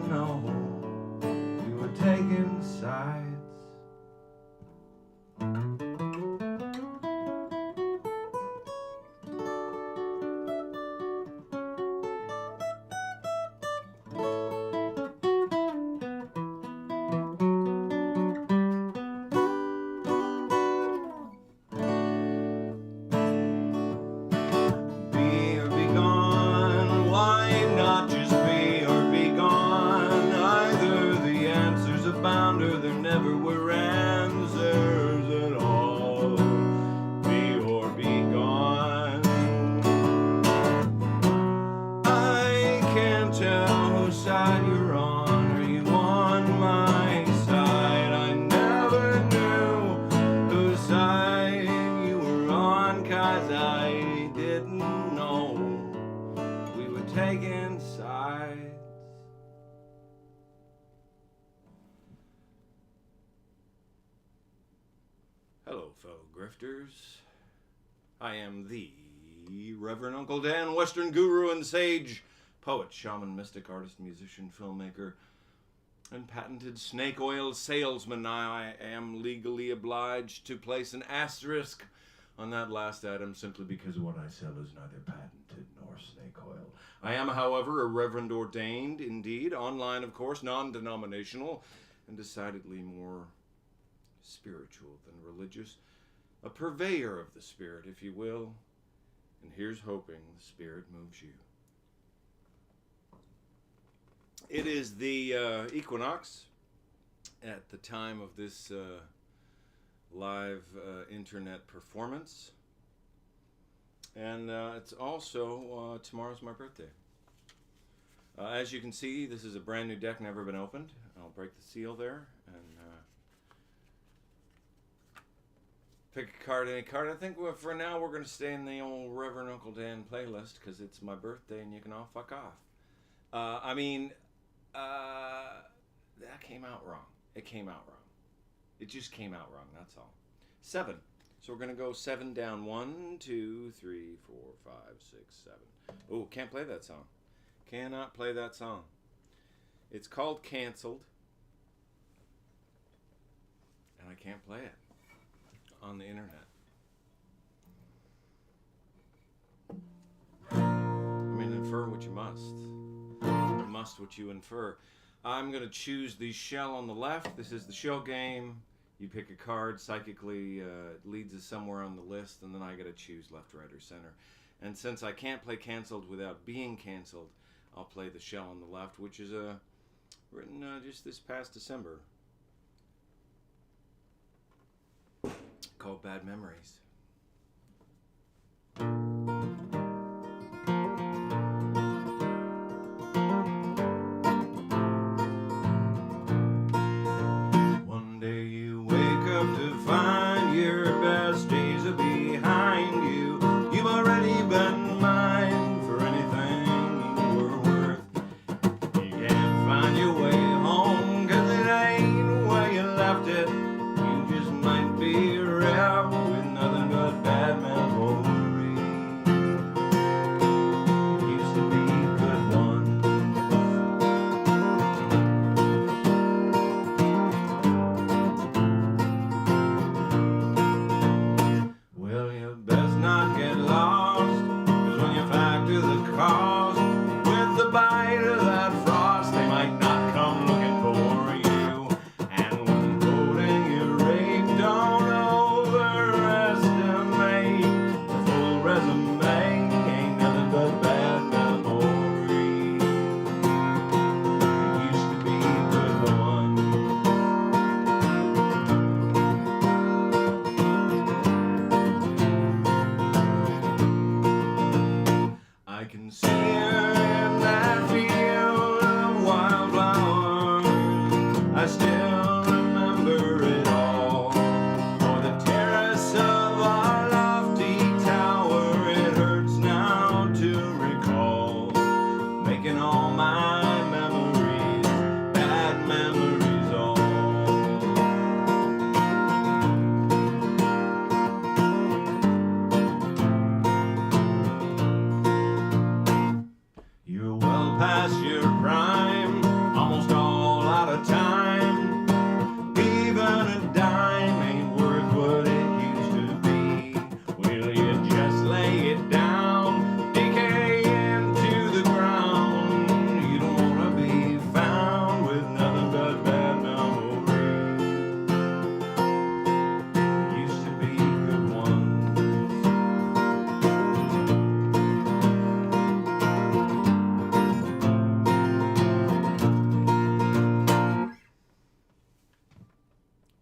know we were taking sides. There never were answers at all. Be or be gone. I can't tell whose side you're on. Are you on my side? I never knew whose side you were on, 'cause I didn't know we were taking sides. Hello, fellow grifters. I am the Reverend Uncle Dan, Western guru and sage, poet, shaman, mystic, artist, musician, filmmaker, and patented snake oil salesman. I am legally obliged to place an asterisk on that last item simply because what I sell is neither patented nor snake oil. I am, however, a reverend ordained, indeed, online, of course, non-denominational, and decidedly more spiritual than religious, a purveyor of the spirit, if you will, and here's hoping the spirit moves you. It is the equinox at the time of this live internet performance, and it's also tomorrow's my birthday. As you can see, this is a brand new deck, never been opened. I'll break the seal there and pick a card, any card. I think for now we're going to stay in the old Reverend Uncle Dan playlist because it's my birthday and you can all fuck off. That came out wrong. It came out wrong. It just came out wrong, that's all. 7. So we're going to go 7 down. 1, 2, 3, 4, 5, 6, 7. Oh, can't play that song. Cannot play that song. It's called Canceled. And I can't play it on the internet. I mean, infer what you must. You must what you infer. I'm going to choose the shell on the left. This is the shell game. You pick a card, psychically leads us somewhere on the list, and then I got to choose left, right, or center. And since I can't play Canceled without being canceled, I'll play the shell on the left, which is written just this past December, called Bad Memories. One day you wake up to find your best days are behind you. You've already been mine for anything you were worth. You can't find your way home 'cause it ain't where you left it. You just might be around with nothing but bad memories. It used to be good ones. Well, you best not get lost, 'cause when you factor the cost with the bite of that frost, they might not come looking for you. And when quoting your rape, don't overestimate the full resume. Ain't nothing but bad memories. It used to be good ones. I can see her in that field of wildflowers. I still remember it all. Or the terrace of our lofty tower. It hurts now to recall. Making all my memories bad memories all. You're well past your prime, almost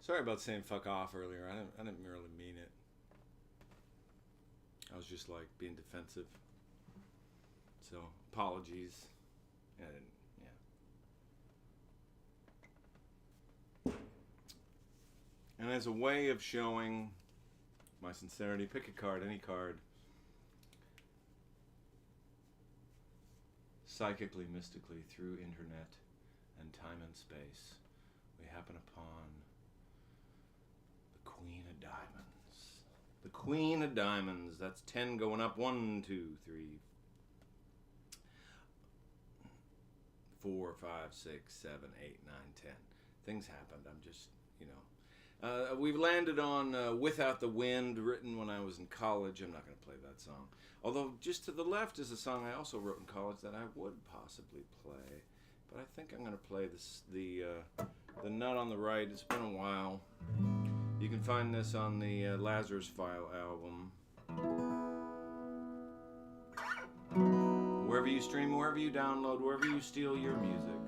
Sorry about saying fuck off earlier. I didn't really mean it. I was just like being defensive. So apologies. I didn't. Yeah. And as a way of showing my sincerity, pick a card, any card. Psychically, mystically, through internet and time and space, we happen upon the Queen of Diamonds. The Queen of Diamonds. That's 10 going up. 1, 2, 3, 4, 5, 6, 7, 8, 9, 10. Things happened. I'm just, you know. We've landed on Without the Wind, written when I was in college. I'm not going to play that song. Although just to the left is a song I also wrote in college that I would possibly play. But I think I'm going to play the Nut on the Right. It's been a while. You can find this on the Lazarus File album. Wherever you stream, wherever you download, wherever you steal your music.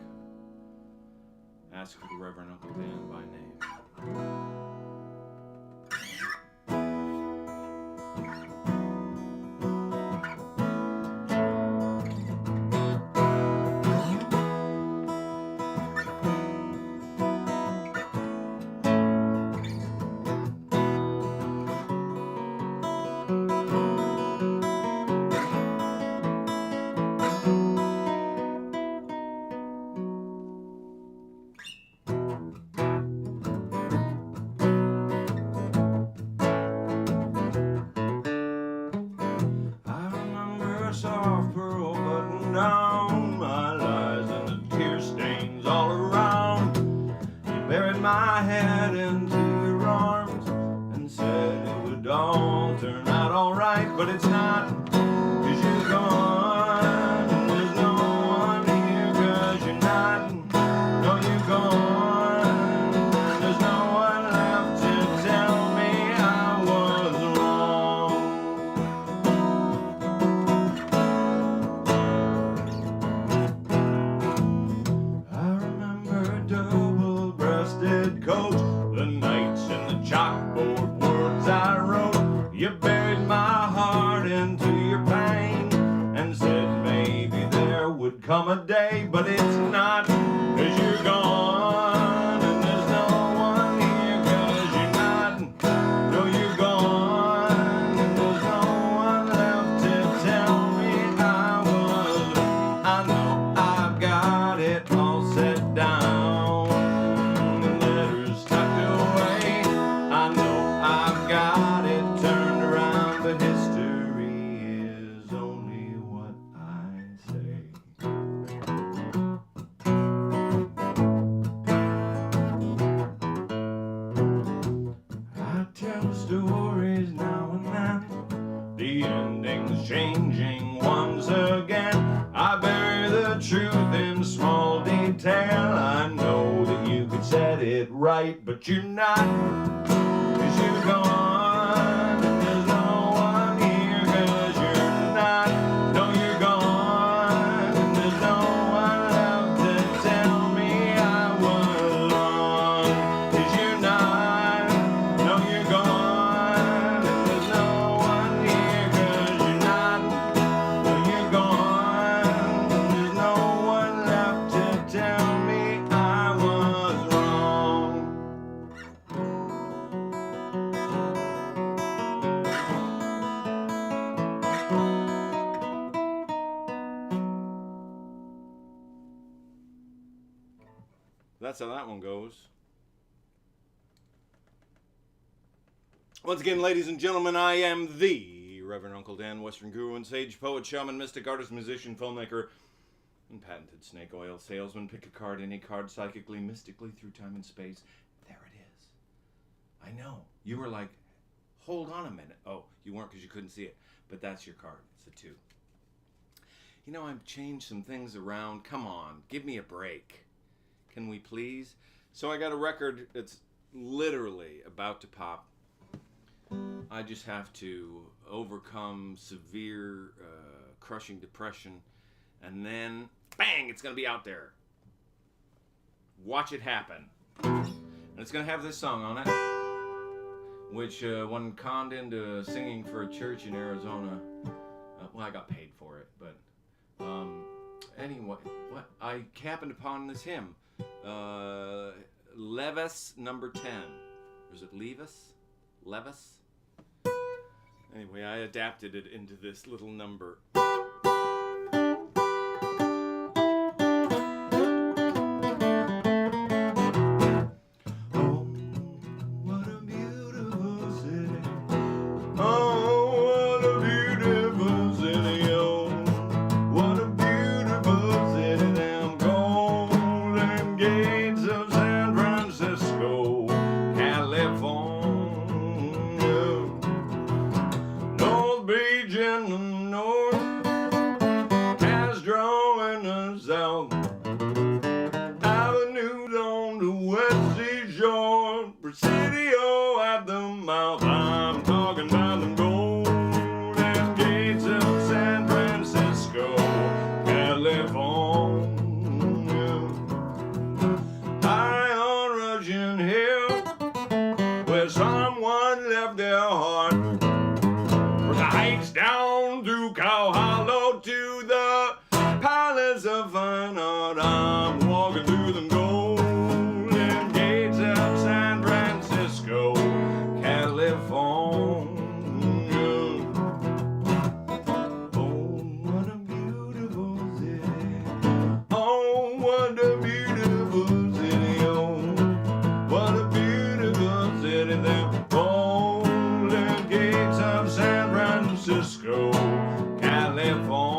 Ask for the Reverend Uncle Dan by name. Soft pearl button down, my lies and the tear stains all around. You buried my head into your arms and said it would all turn out alright, but it's not, 'cause you're gone and there's no one here, 'cause you're not, no you're gone and there's no one left to tell me I was wrong. Double-breasted coat, the nights and the chalkboard words I wrote. You buried my heart into your pain and said maybe there would come a day, but it's not, 'cause you're gone and there's no one here, 'cause you're not, no you're gone and there's no one left to tell me I was. I know I've got it all set down. Stories now and then, the ending's changing once again. I bury the truth in small detail. I know that you could set it right, but you're not, 'cause you're gone and there's no one here, 'cause you're not, no you're gone and there's no one left to tell me I was wrong, 'cause you're not, no you're gone. That's how that one goes. Once again, ladies and gentlemen, I am the Reverend Uncle Dan, Western Guru and Sage, Poet, Shaman, Mystic, Artist, Musician, Filmmaker, and patented snake oil salesman. Pick a card, any card, psychically, mystically, through time and space. There it is. I know. You were like, hold on a minute. Oh, you weren't because you couldn't see it. But that's your card. It's a 2. You know, I've changed some things around. Come on, give me a break. Can we please? So I got a record that's literally about to pop. I just have to overcome severe, crushing depression, and then, bang, it's going to be out there. Watch it happen. And it's going to have this song on it, which one conned into singing for a church in Arizona. Well, I got paid for it, but anyway, what I happened upon this hymn, Levis number 10. Or is it Levis? Levis? Anyway, I adapted it into this little number. Presidio at the mouth. I'm talking about them golden gates of San Francisco, California. High on Russian Hill, where someone left their heart. From the heights down through Cow Hollow to the Palace of Fine Art, I'm walking through them golden gates of San Francisco, California. Oh, what a beautiful city. Oh, what a beautiful city. Oh, what a beautiful city. The golden gates of San Francisco, California.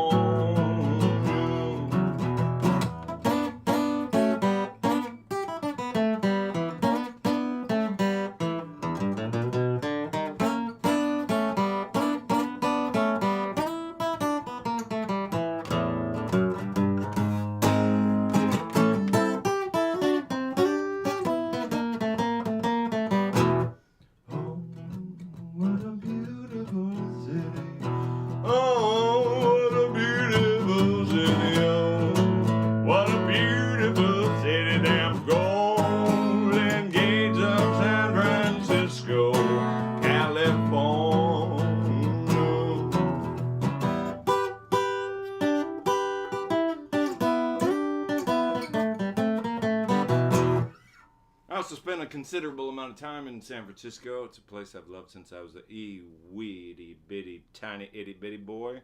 I also spent a considerable amount of time in San Francisco. It's a place I've loved since I was a wee itty bitty tiny itty bitty boy.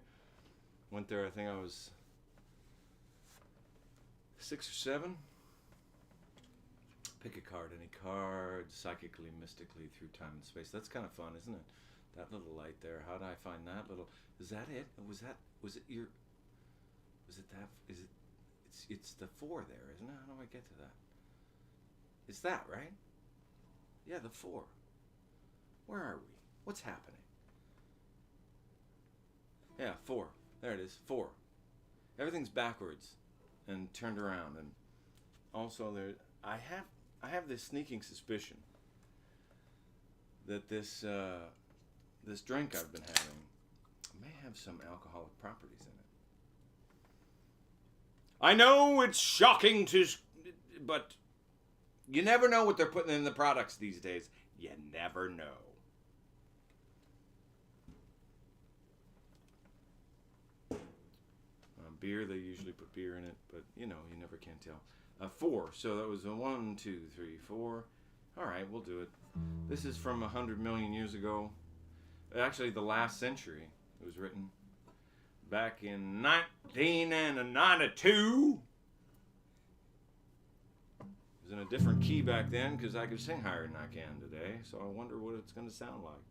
Went there, I think I was 6 or 7. Pick a card, any card, psychically, mystically through time and space. That's kind of fun, isn't it? That little light there. How did I find that little? Is that it? Was it that? It's the 4 there, isn't it? How do I get to that? It's that, right? Yeah, the 4. Where are we? What's happening? Yeah, 4. There it is. 4. Everything's backwards and turned around, and also there. I have this sneaking suspicion that this drink I've been having may have some alcoholic properties in it. I know it's shocking but you never know what they're putting in the products these days. You never know. Beer, they usually put beer in it, but you never can tell. 4, so that was a 1, 2, 3, 4. All right, we'll do it. This is from 100 million years ago. Actually, the last century. It was written back in 1992. It was in a different key back then because I could sing higher than I can today. So I wonder what it's going to sound like.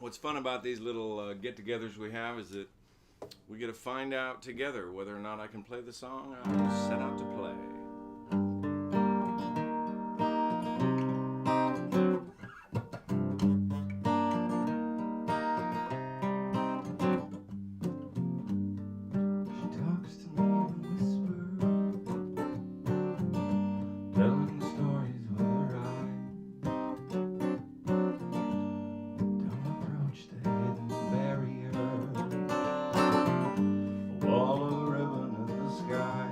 What's fun about these little get-togethers we have is that we get to find out together whether or not I can play the song I set out to play. She talks to me in a whisper, telling stories with her eyes. Don't approach the hidden barrier, a wall of ribbon in the sky.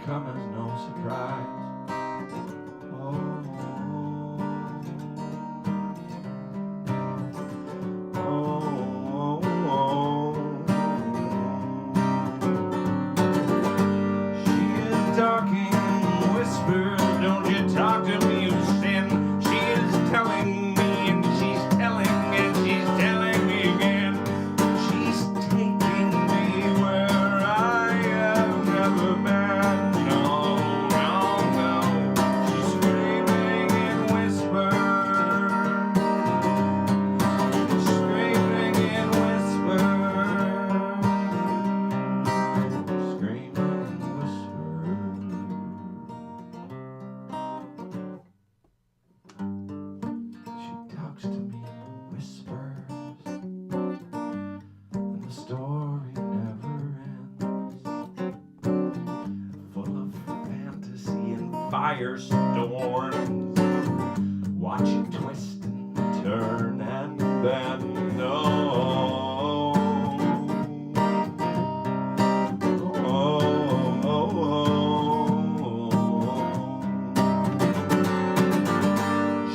come as no surprise. Oh, oh, oh, oh. She is talking whispers, don't you talk to me of sin. She is telling me and she's telling and she's telling me again. She's taking me where I have never been. No, no, no. She's screaming in whispers. Screaming in whispers. Screaming in whispers. She talks to me in whispers, and the story never ends. Full of fantasy and firestorms. Watch it twist and turn and bend. Oh, oh, oh,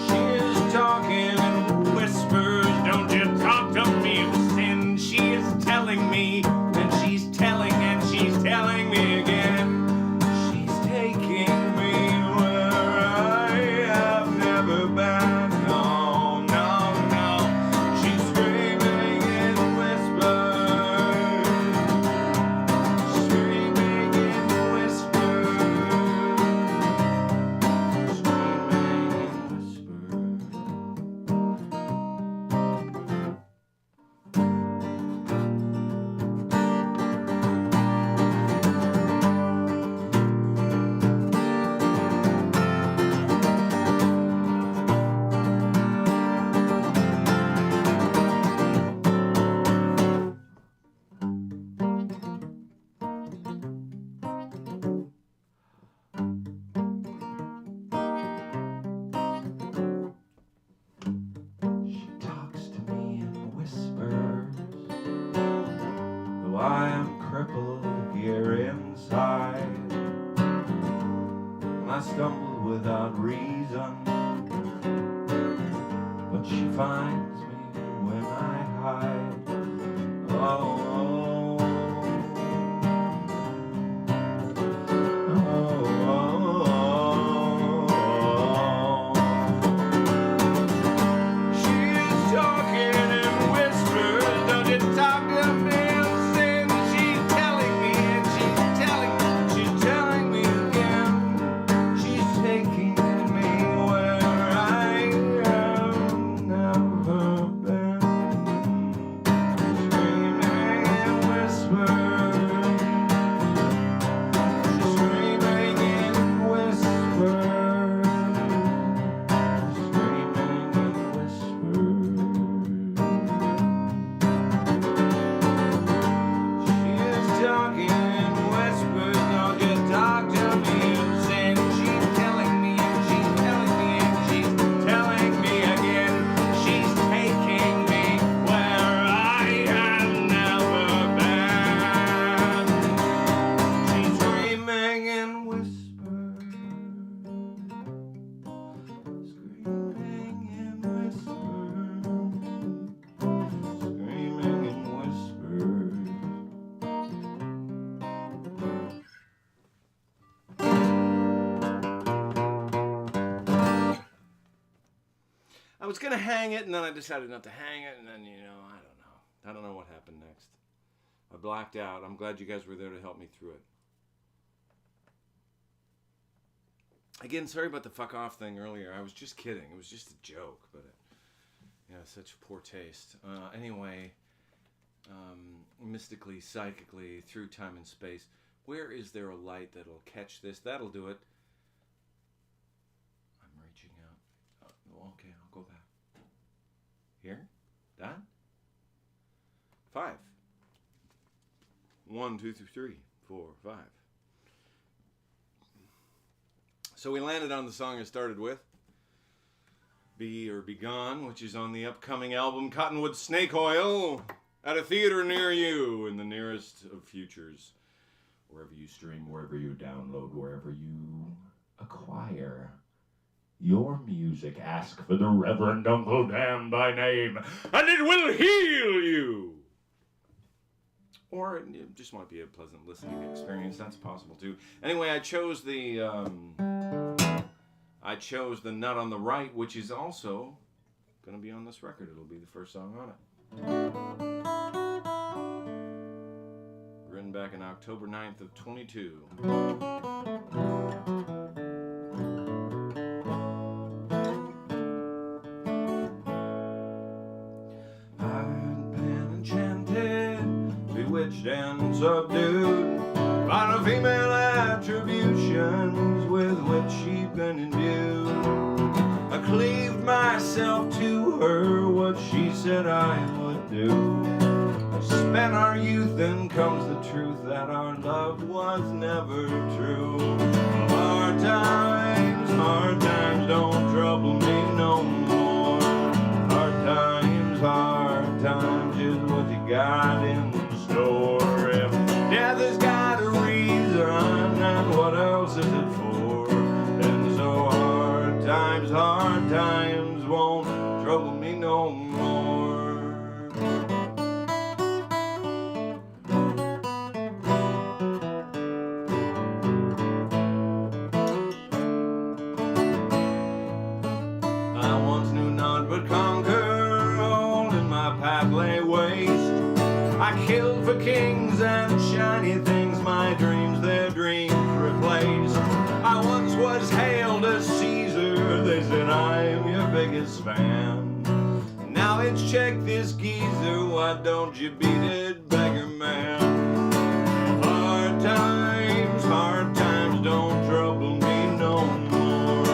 she is talking in whispers, don't you talk to me of sin. She is telling me, and she's telling me again. She's taking me where I have never been. No, no, no. She's screaming in whispers. Screaming in whispers. Screaming in whispers. She talks to me in whispers, though I am crippled here inside, and I stumble without reason, but she finds me when I hide. Oh, oh, oh, oh, she is talking in whispers, don't you talk to me of sin. She's telling me and she's telling me again. She's taking me where I have never been. Screaming in whispers. She's screaming in whispers. Screaming in whispers. She is talking in whispers, don't you talk to me of sin. She's telling me and she's telling me and she's telling me again. She's taking me where I have never been. She's screaming in whispers. Screaming in whispers. Screaming in whispers. I was gonna hang it, and then I decided not to hang it, and then, I don't know what happened next. I blacked out. I'm glad you guys were there to help me through it. Again, sorry about the fuck off thing earlier. I was just kidding. It was just a joke, but such poor taste. Anyway, mystically, psychically, through time and space, where is there a light that'll catch this? That'll do it. I'm reaching out. Oh, okay, I'll go back. Here? Done? 5. 1, 2, 3, 4, 5. So we landed on the song I started with, Be or Be Gone, which is on the upcoming album Cottonwood Snake Oil, at a theater near you in the nearest of futures. wherever you stream, wherever you download, wherever you acquire your music. Ask for the Reverend Uncle Dan by name, and it will heal you. Or it just might be a pleasant listening experience. That's possible too. Anyway, I chose the Nut on the Right, which is also going to be on this record. It'll be the first song on it. Written back in October 9th of 22. I'd been enchanted, bewitched and subdued by the female attributions with which she'd been imbued. I cleaved myself to her, what she said I would do. I spent our youth, and comes the truth that our love was never true. Hard times don't trouble me no more. Hard times is what you got in store. If death has got a reason, and what else is it for? And so hard times won't trouble me no more. I once knew none but conquer, all in my path lay waste. I killed for kings and shiny things, my dreams their dreams replaced. I once was hailed as Caesar, they said I'm your biggest fan. Now it's check this geezer, why don't you beat it, beggar man? Hard times don't trouble me no more.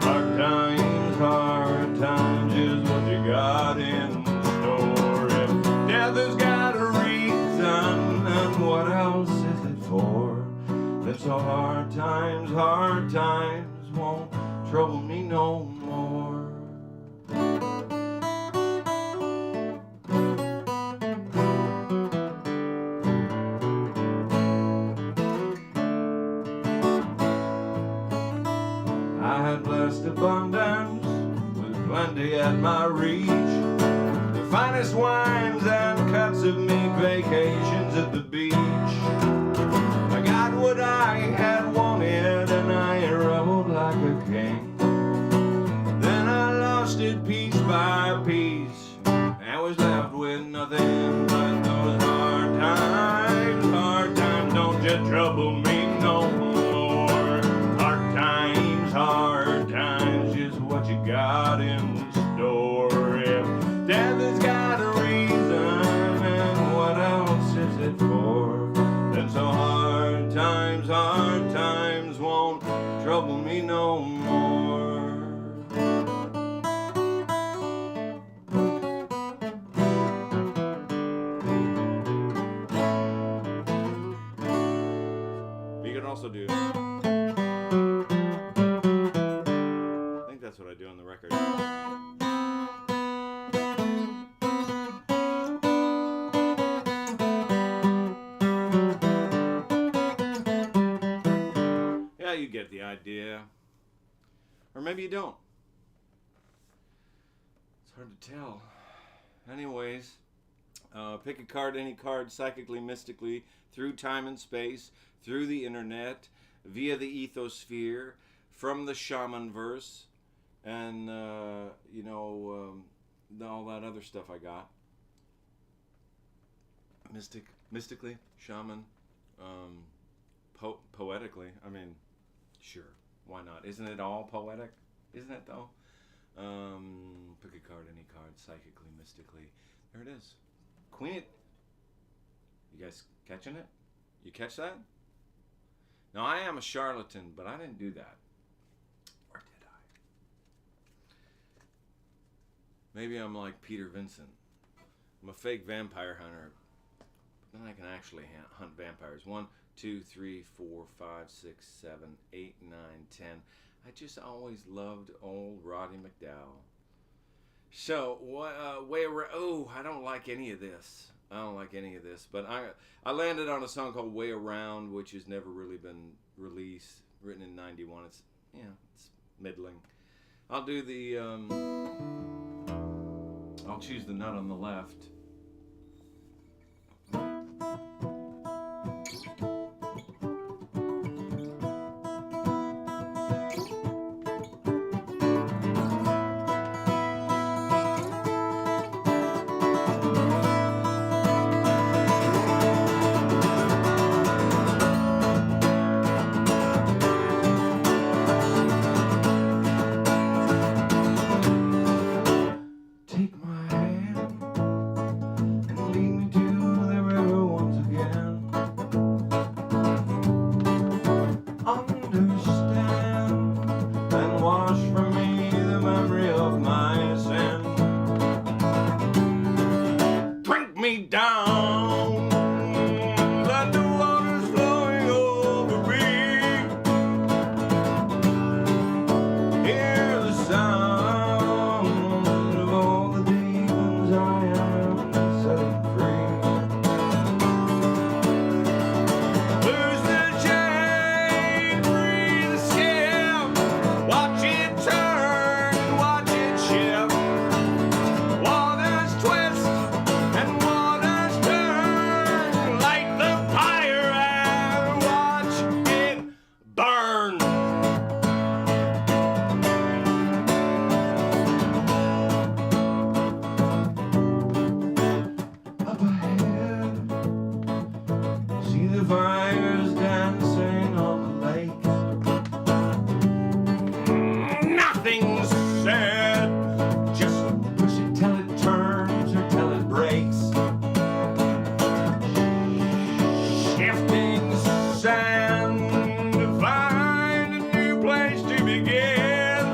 Hard times is what you got in store. If death has got a reason, and what else is it for? Then so hard times won't trouble me no more. I had blessed abundance with plenty at my reach, the finest wines and cuts of meat, vacations at the beach. I got what I had wanted, and I rode like a king. Then I lost it piece by piece, and was left with nothing but those hard times don't you trouble me no more. Hard times is what you got in store. If death has got a reason, and what else is it for? Then so hard times won't trouble me no more. You can also do, that's what I do on the record. Yeah, you get the idea. Or maybe you don't. It's hard to tell. Anyways, pick a card, any card, psychically, mystically, through time and space, through the internet, via the ethosphere, from the shaman verse, and all that other stuff I got. Mystically, shaman, poetically. I mean, sure, why not? Isn't it all poetic? Isn't it though? Pick a card, any card, psychically, mystically. There it is. Queen it. You guys catching it? You catch that? Now I am a charlatan, but I didn't do that. Maybe I'm like Peter Vincent. I'm a fake vampire hunter. But then I can actually hunt vampires. 1, 2, 3, 4, 5, 6, 7, 8, 9, 10. I just always loved old Roddy McDowell. So, I don't like any of this. I don't like any of this. But I landed on a song called Way Around, which has never really been released. Written in '91. It's it's middling. I'll do the I'll choose the nut on the left. Take my hand and lead me to the river once again. Understand and wash from me the memory of my sin. Drink me down, let the waters flowing over me. Hear the sound of all the demons I am setting free. Lose the chain, free the skip. Watch it turn, watch it shift. Waters twist and waters turn. Light the fire and watch it burn. Up ahead, see the fires dancing on the lake. Nothing's said, just push it till it turns or till it breaks. Shifting sand to find a new place to begin.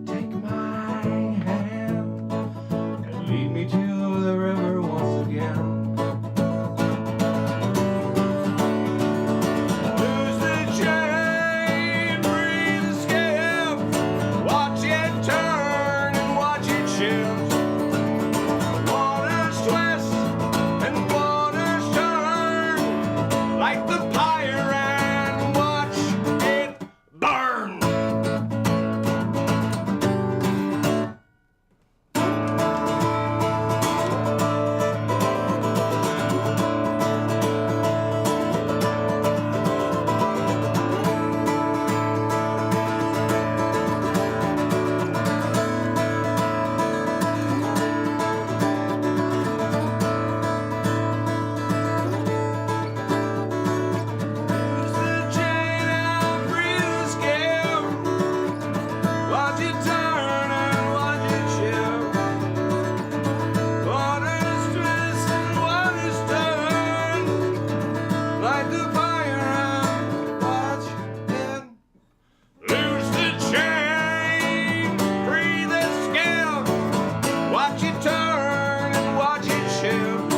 Take my hand and lead me to the river once again. Lose the chain, free the skip. Watch it turn and watch it shift. Waters twist and waters turn. Light the fire and watch it burn. Lose the chain and free the skip. Watch it turn and watch it shift. Waters twist and waters turn. Light the fire and watch it. Lose the chain, free the skip. Watch it turn and watch it shift.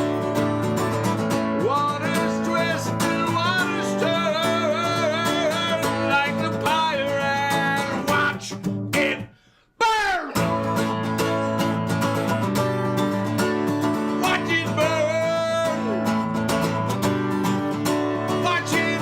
Waters twist and waters turn. Like the fire and watch it burn. Watch it burn. Watch it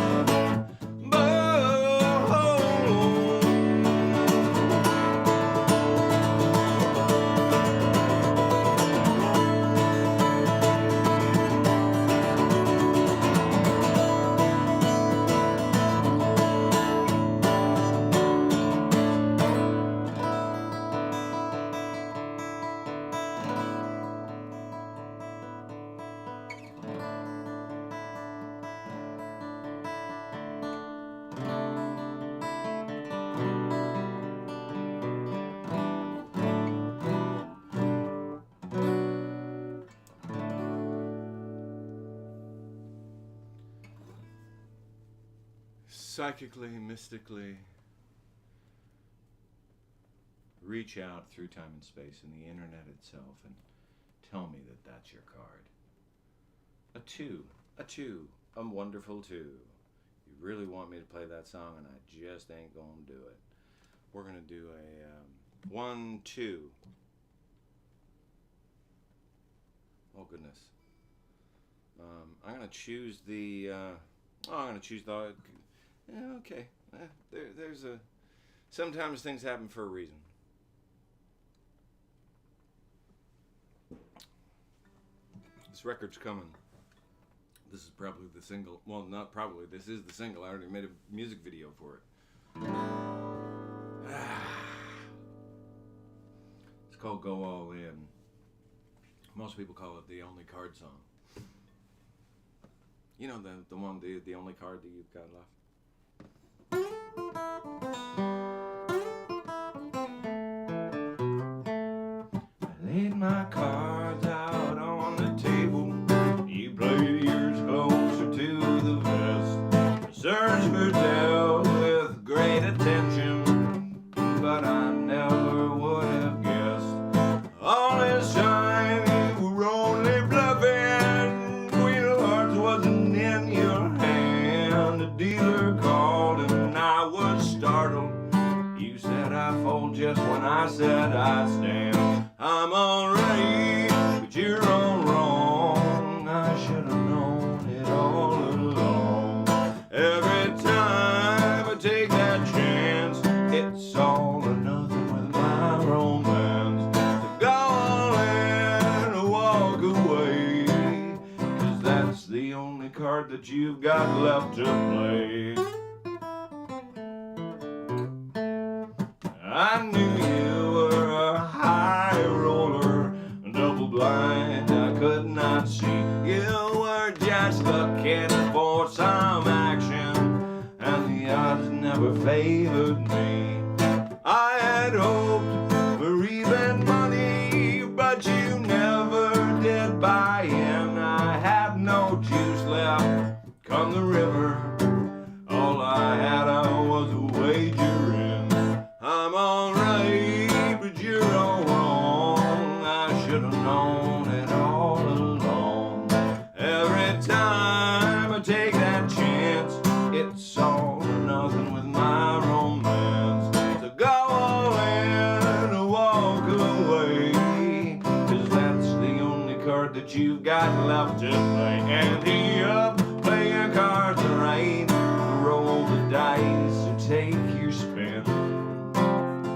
Psychically, mystically, reach out through time and space and the internet itself and tell me that that's your card. A two, a wonderful two. You really want me to play that song and I just ain't gonna do it. We're gonna do a 1, 2. Oh goodness. I'm gonna choose the. I'm gonna choose the. Yeah, okay. There's a. Sometimes things happen for a reason. This record's coming. This is probably the single. Well, not probably. This is the single. I already made a music video for it. It's called "Go All In." Most people call it the only card song. You know the one, the only card that you've got left. I laid my cards out on the table. You played yours closer to the vest. Search for tell with great attention, but I never would have guessed. All this time you were only bluffing. Queen of Hearts wasn't in your hand. The dealer called and I was startled. You said I fold just when I said I stand. I'm alright, but you're all wrong. I should have known it all along. Every time I take that chance, it's all or nothing with my romance. To go all in or walk away, 'cause that's the only card that you've got left to play. I knew you were a high roller, double blind, I could not see. You were just looking for some action, and the odds never favored me. I had hoped for even money, but you never did buy in. I had no juice left come the river. All I had was a wager in. I'm alright, but you're all wrong. I should have known it all along. Every time I take that chance, it's all or nothing with my romance. So go all in or walk away, 'cause that's the only card that you've got left to play. And he up, play your cards right, roll the dice or take your spin.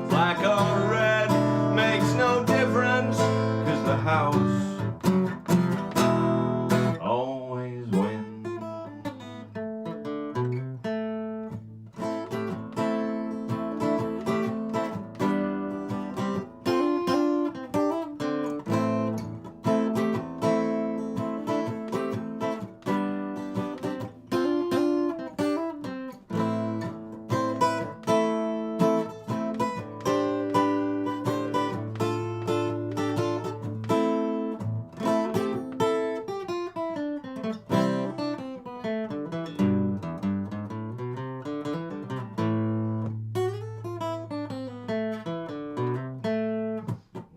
Black or red makes no difference, 'cause the house always wins.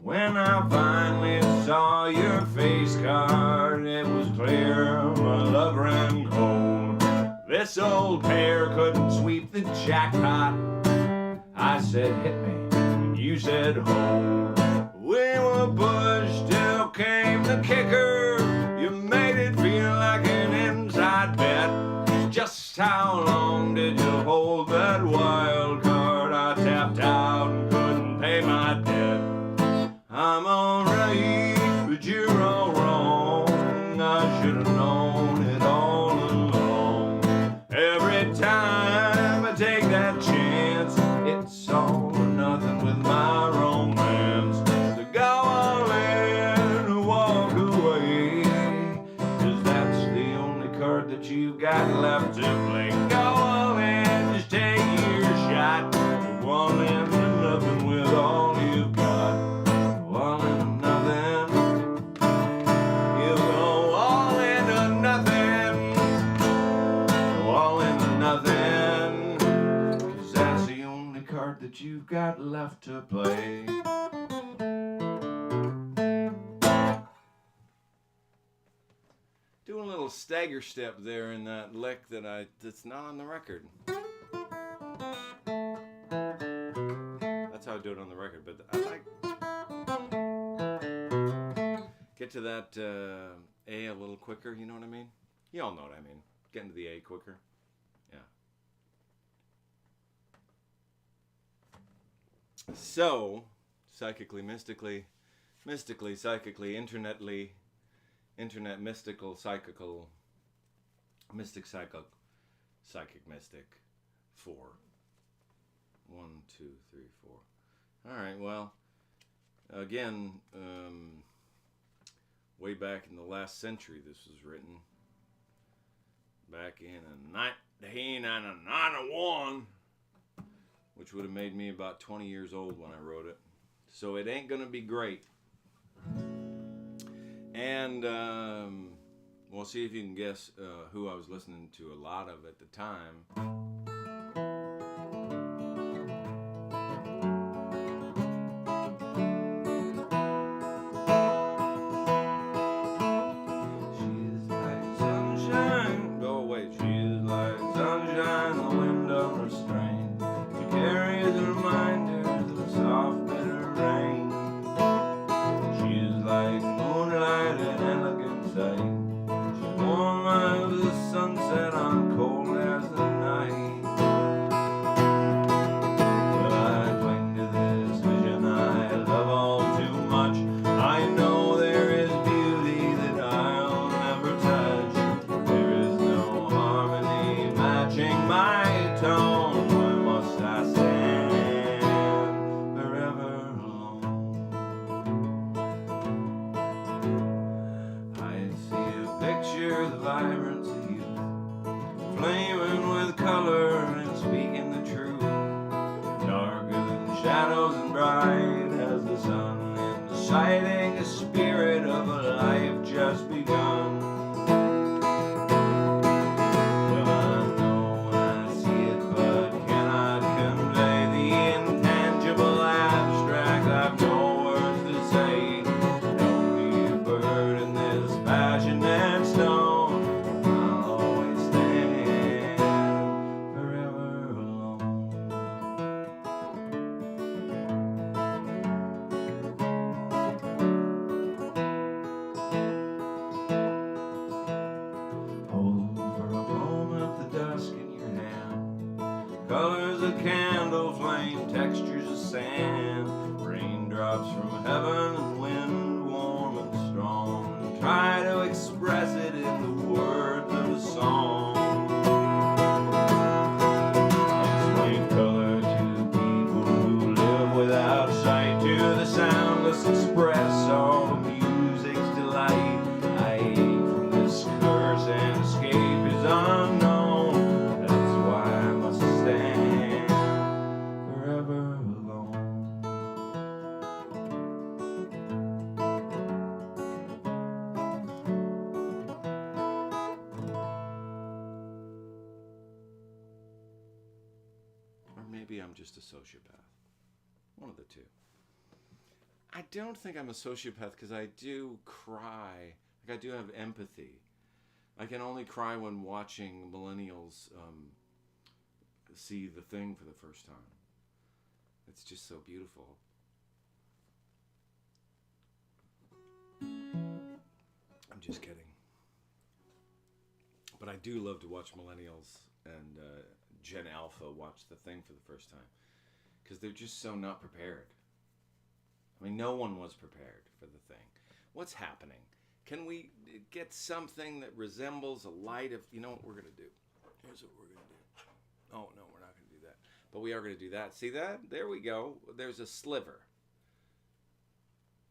When I finally saw your face card, it was clear my love ran cold. This old pair couldn't sweep the jackpot. I said hit me, and you said hold. We were pushed till came the kicker. You made it feel like an inside bet. Just how long did you hold that wild card? I tapped out and couldn't pay my debt. I'm alright, but you're all wrong. I should have known it all along. Every time I take that chance, it's all or nothing with my romance. So go all in or walk away, 'cause that's the only card that you've got left to play. Go all in, just take your shot. Go all in or nothing with all you've got. All in nothing. You go all into nothing. Go all into nothing. 'Cause that's the only card that you've got left to play. Doing a little stagger step there in that lick that's not on the record. That's how I do it on the record, but I like. get to that A a little quicker, you know what I mean? You all know what I mean. Getting to the A quicker. Yeah. So, psychically, mystically, psychically, internet, mystical, psychical, mystic, psychic, mystic, 4. 1, 2, 3, 4. All right, well, again, way back in the last century this was written. Back in 1991, which would have made me about 20 years old when I wrote it. So it ain't gonna be great. And we'll see if you can guess who I was listening to a lot of at the time. Maybe I'm just a sociopath. One of the two. I don't think I'm a sociopath because I do cry. Like, I do have empathy. I can only cry when watching millennials see The Thing for the first time. It's just so beautiful. I'm just kidding. But I do love to watch millennials and Gen Alpha watch The Thing for the first time because they're just so not prepared. I mean, no one was prepared for The Thing. What's happening? Can we get something that resembles a light of... You know what we're going to do? Here's what we're going to do. Oh, no, we're not going to do that. But we are going to do that. See that? There we go. There's a sliver.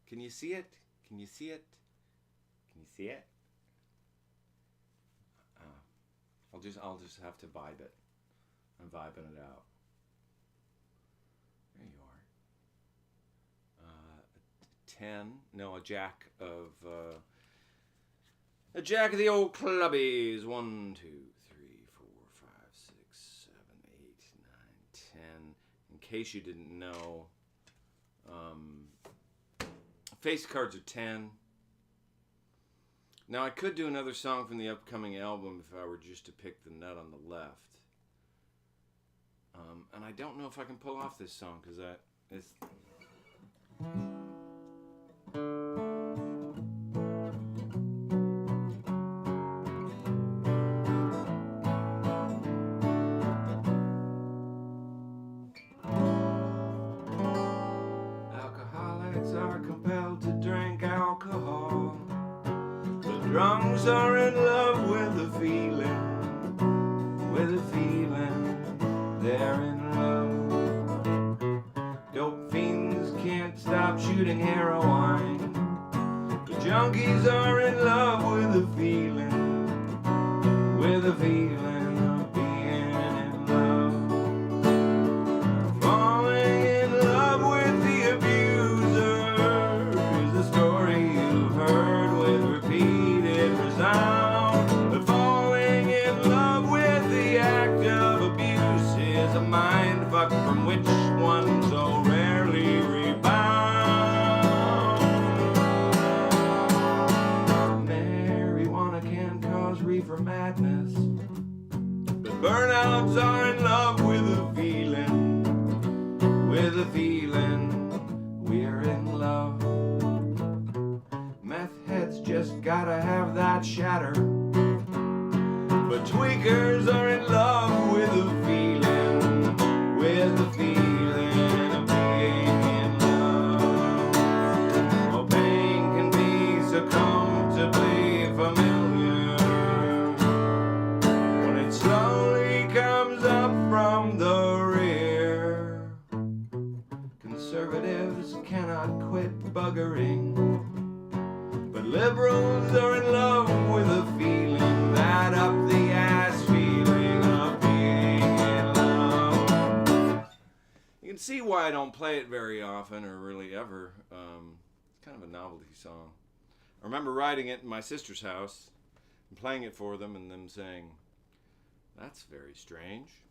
Can you see it? Can you see it? Can you see it? I'll just have to vibe it. I'm vibing it out. There you are. 10. No, a jack of the old clubbies. 1, 2, 3, 4, 5, 6, 7, 8, 9, 10. In case you didn't know, face cards are 10. Now I could do another song from the upcoming album if I were just to pick the nut on the left. And I don't know if I can pull off this song because it's... are compelled to drink alcohol. The drunks are in love with the feeling, they're in love. Dope fiends can't stop shooting heroin. The junkies are in love with the feeling of being in love. Falling in love with the abuser is a story you've heard with repeated resound. But falling in love with the act of abuse is a mind fuck from which one so rarely rebounds. Marijuana can cause reefer madness, but burnouts are in love with the feeling, we're in love. Meth heads just gotta have that shatter, but tweakers are in love with the feeling of being in love. Well, pain can be so comfortably familiar when it slowly comes up from the rear. Conservatives cannot quit buggering, but liberals are in love with the feeling, that up the ass feeling of being in love. You can see why I don't play it very often, or really ever. It's kind of a novelty song. I remember writing it in my sister's house and playing it for them and them saying, "That's very strange."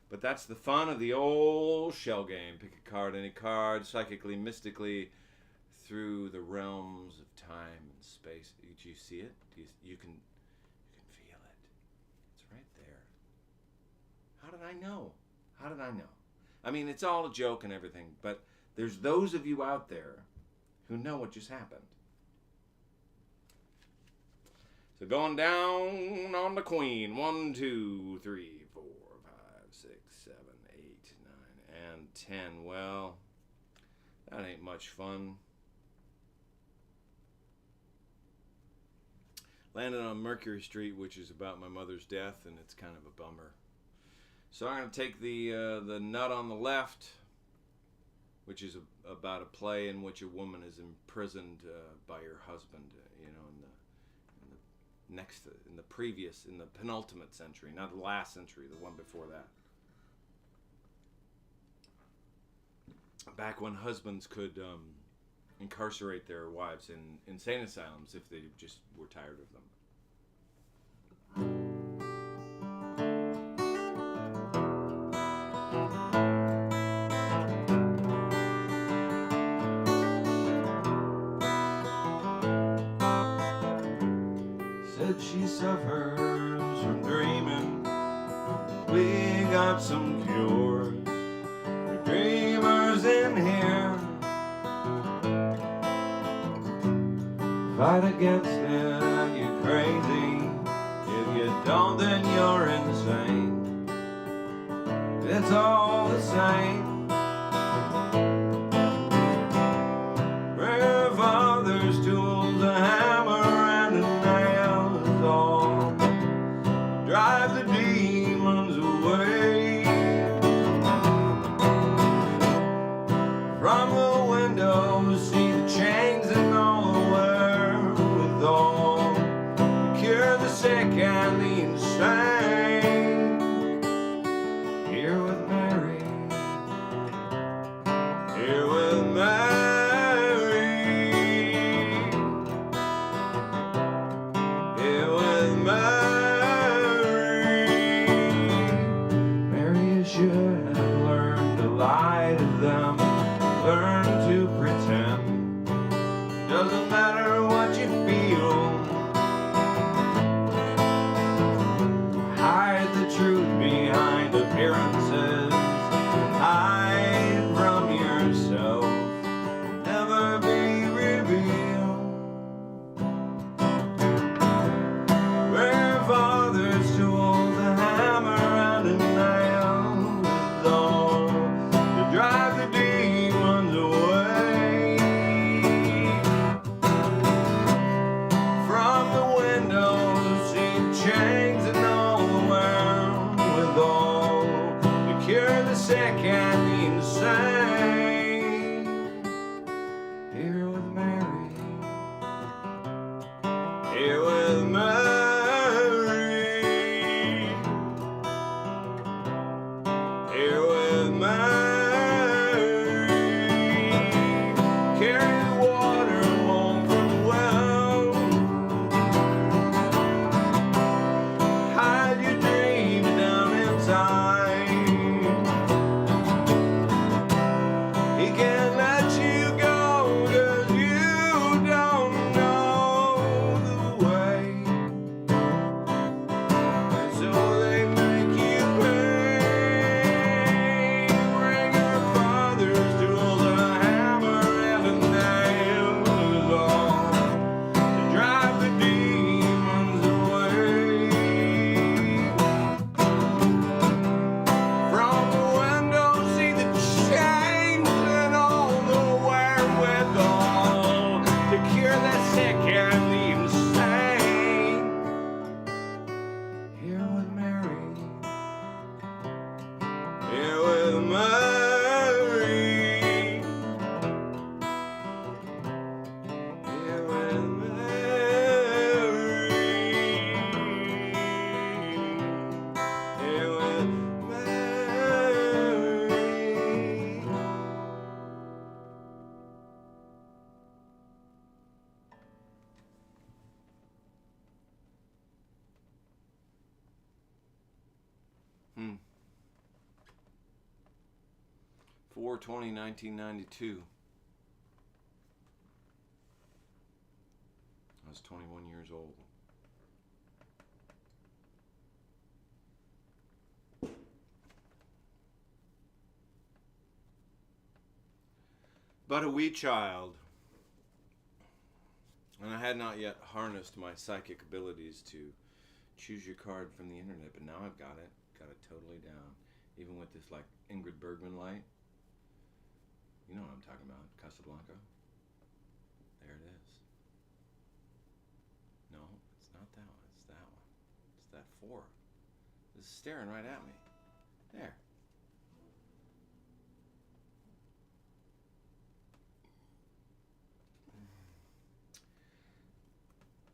But that's the fun of the old shell game. Pick a card, any card, psychically, mystically, through the realms of time and space. Do you see it? You can feel it. It's right there. How did I know? I mean, it's all a joke and everything, but there's those of you out there who know what just happened. So going down on the Queen. 1, 2, 3, 4, 5, 6, 7, 8, 9, and 10. Well, that ain't much fun. Landed on Mercury Street, which is about my mother's death, and it's kind of a bummer. So I'm going to take the Nut on the Left, which is about a play in which a woman is imprisoned by her husband, in the penultimate century, not the last century, the one before that. Back when husbands could incarcerate their wives in insane asylums if they just were tired of them. Said she suffers from dreaming. We got some cures for dreamers in here. Fight against it, you're crazy. If you don't, then you're insane. It's all the same. Grandfather's tools, a hammer and a nail is all. Drive the demons away. From the window, see the chains and all the wherewithal. Cure the sick and the insane. Here with Mary. Here with Mary. Here with Mary. Mary, you should have learned to lie to them. Learn to pretend. Doesn't matter what you feel. Hide the truth behind appearances. Hide from yourself. Never be revealed. Grandfather's too old, a hammer and a nail is sick and the insane. Here with Mary, here with Mary, here with Mary. Carry the water home from the well. Hide your dreams down inside. He can't let you go 'cause you don't know the way. And so they make you pay. Bring your father's tools, a hammer and a nail along to drive the demons away. From the window, see the change and all the wherewithal to cure the sick and the insane. Here with Mary, here with Mary, here with Mary, here with Mary. 4/20/1992. I was 21 years old. But a wee child, and I had not yet harnessed my psychic abilities to choose your card from the internet, but now I've got it totally down. Even with this like Ingrid Bergman light. You know what I'm talking about, Casablanca. There it is. No, it's not that one, it's that one. It's that 4. It's staring right at me. There.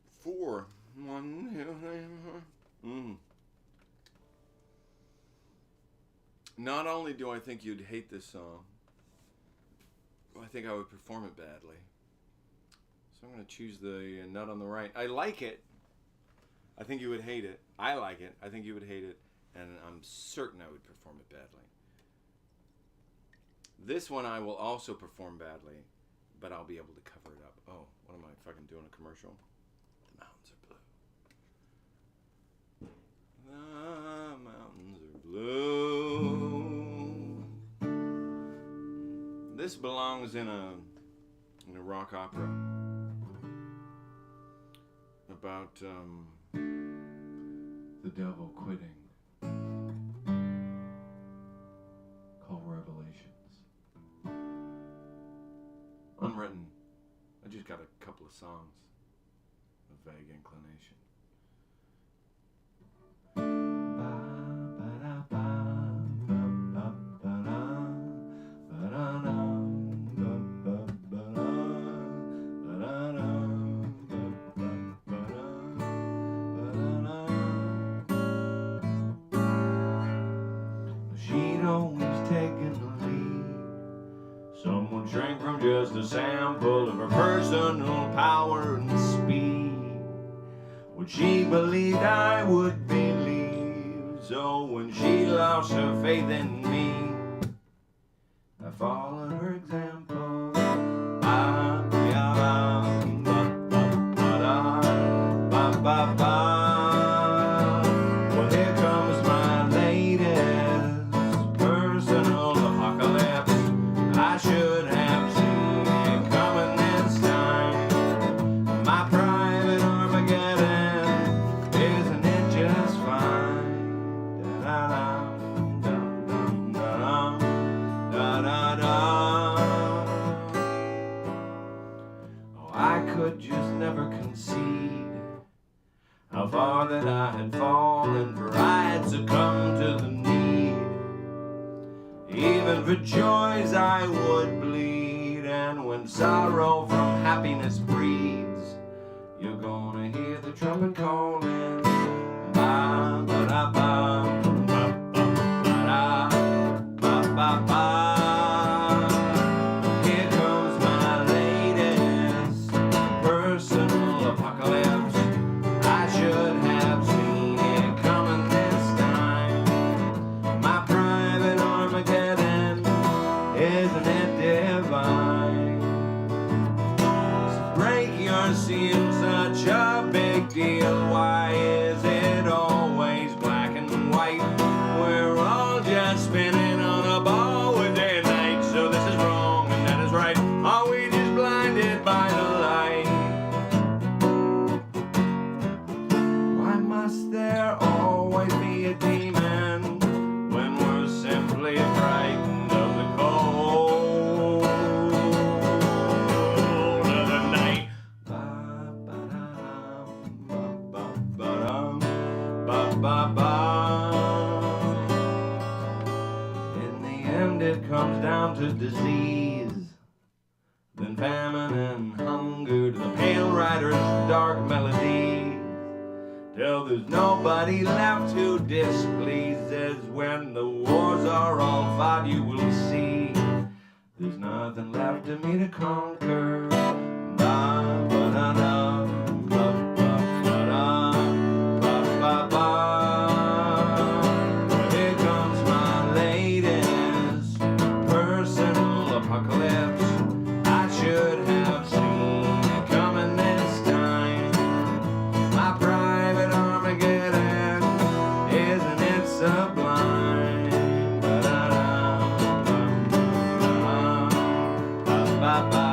Four. One, two, three. Not only do I think you'd hate this song, I think I would perform it badly. So I'm going to choose the nut on the right. I like it. I think you would hate it. I like it. I think you would hate it. And I'm certain I would perform it badly. This one I will also perform badly, but I'll be able to cover it up. Oh, what am I fucking doing, a commercial? The mountains are blue. The mountains are blue. This belongs in a rock opera about the devil quitting, called Revelations. Unwritten. I just got a couple of songs of vague inclination. Someone drank from just a sample of her personal power and speed. What she believed I would believe. So when she lost her faith in me, I followed her example. Well, here comes my latest personal apocalypse. I should have seen it coming this time. My private Armageddon, isn't it just fine? Da-da-dum, dum, dum, dum. and for joys I would bleed. And when sorrow from happiness breeds, you're gonna hear the trumpet calling. Ba ba da ba, ba ba da, ba ba ba. Here comes my latest personal apocalypse. I should have seen it coming this time. My private Armageddon, isn't it divine? So break your seem such a big deal. Why is it always black and white? We're all just spinning on a ball with day and night. So this is wrong and that is right. Are we just blinded by the light? Why must there always be a demon when we're simply frightened of the cold of the night? Ba-ba-ba-ba. In the end it comes down to disease, then famine and hunger, to the pale rider's dark melody, till there's nobody left who displeases. When the wars are all fought, you will see there's nothing left of me to conquer. Ba-ba-da-da, ba-ba-ba-da, ba-ba-ba. Here comes my latest personal apocalypse. I should have seen it coming this time. My private Armageddon, isn't it sublime? Ba-da-da, ba-ba-ba.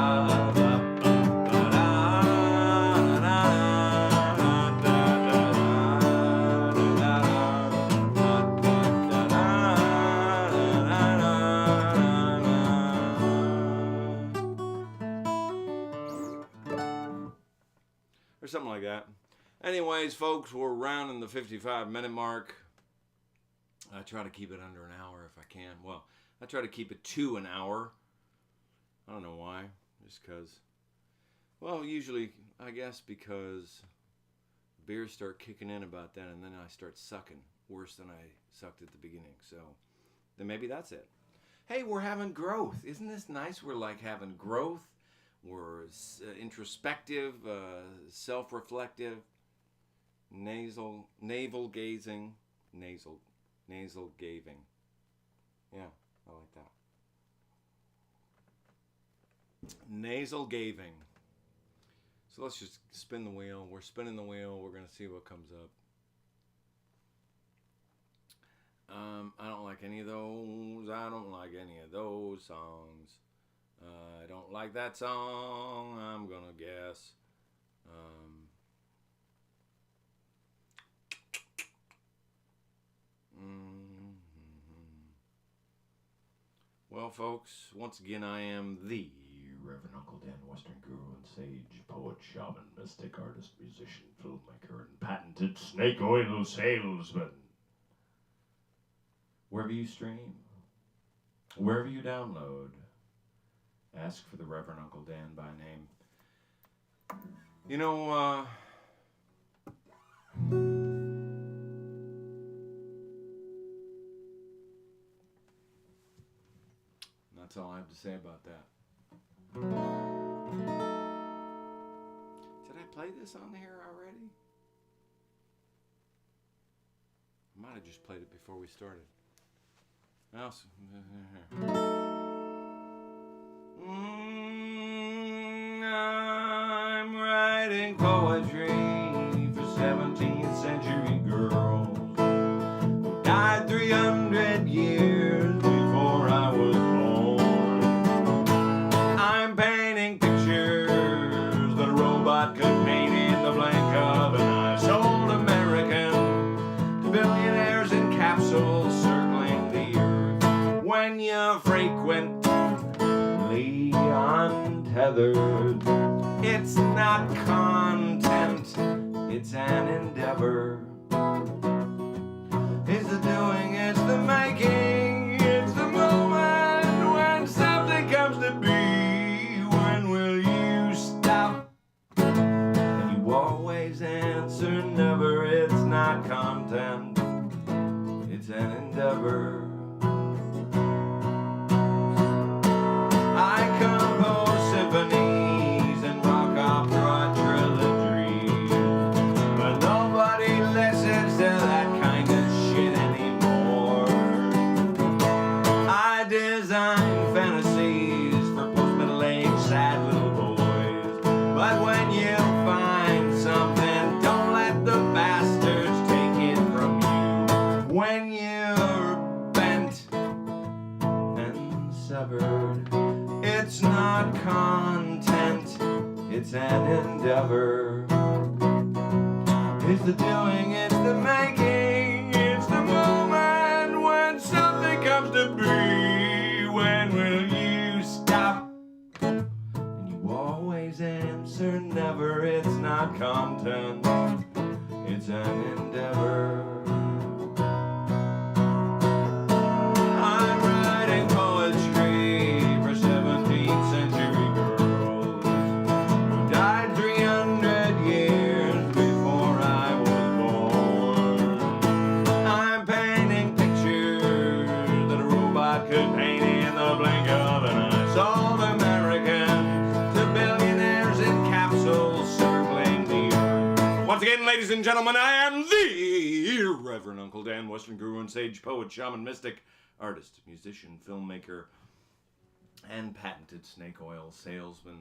Or something like that. Anyways, folks, we're rounding the 55-minute mark. I try to keep it under an hour if I can. Well, I try to keep it to an hour. I don't know why. Just because. Well, usually, I guess because beers start kicking in about that, and then I start sucking worse than I sucked at the beginning. So, then maybe that's it. Hey, we're having growth. Isn't this nice? We're like having growth. We're introspective, self-reflective, navel gazing, nasal gaving. Yeah, I like that. Nasal gaving. So let's just spin the wheel. We're spinning the wheel. We're going to see what comes up. I don't like any of those. I don't like any of those songs. I don't like that song, I'm gonna guess. Well, folks, once again, I am the Reverend Uncle Dan, Western Guru and Sage, poet, shaman, mystic, artist, musician, filmmaker, and patented snake oil salesman. Wherever you stream, wherever you download, ask for the Reverend Uncle Dan by name. You know, that's all I have to say about that. Did I play this on here already? I might have just played it before we started. Else. I'm writing poetry for 17th century girls who died 300 years before I was born. I'm painting pictures that a robot could paint in the blink of an eye. Sold American to billionaires in capsules circling the earth. When you frequently untethered, it's not content, it's an endeavor. It's the doing, it's the making, it's the moment. severed. It's not content, it's an endeavor. It's the doing, it's the making, it's the moment when something comes to be. When will you stop? And you always answer never. It's not content, it's an endeavor. I'm writing poetry for 17th century girls who died 300 years before I was born. I'm painting pictures that a robot could paint in the blink of an eye. Sold American to billionaires in capsules circling the earth. Once again, ladies and gentlemen, I am the Reverend Uncle Dan, Western guru and sage, poet, shaman, mystic, artist, musician, filmmaker, and patented snake oil salesman.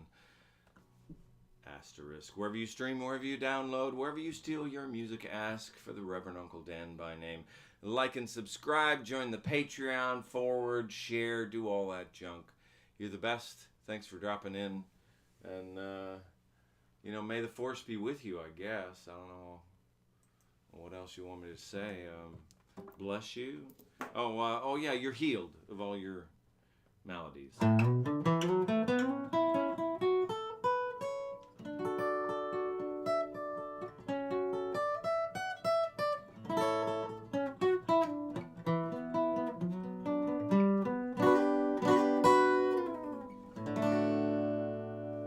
Asterisk. Wherever you stream, wherever you download, wherever you steal your music, ask for the Reverend Uncle Dan by name. Like and subscribe, join the Patreon, forward, share, do all that junk. You're the best. Thanks for dropping in. And, may the force be with you, I guess. I don't know what else you want me to say. Bless you. Oh yeah, you're healed of all your maladies.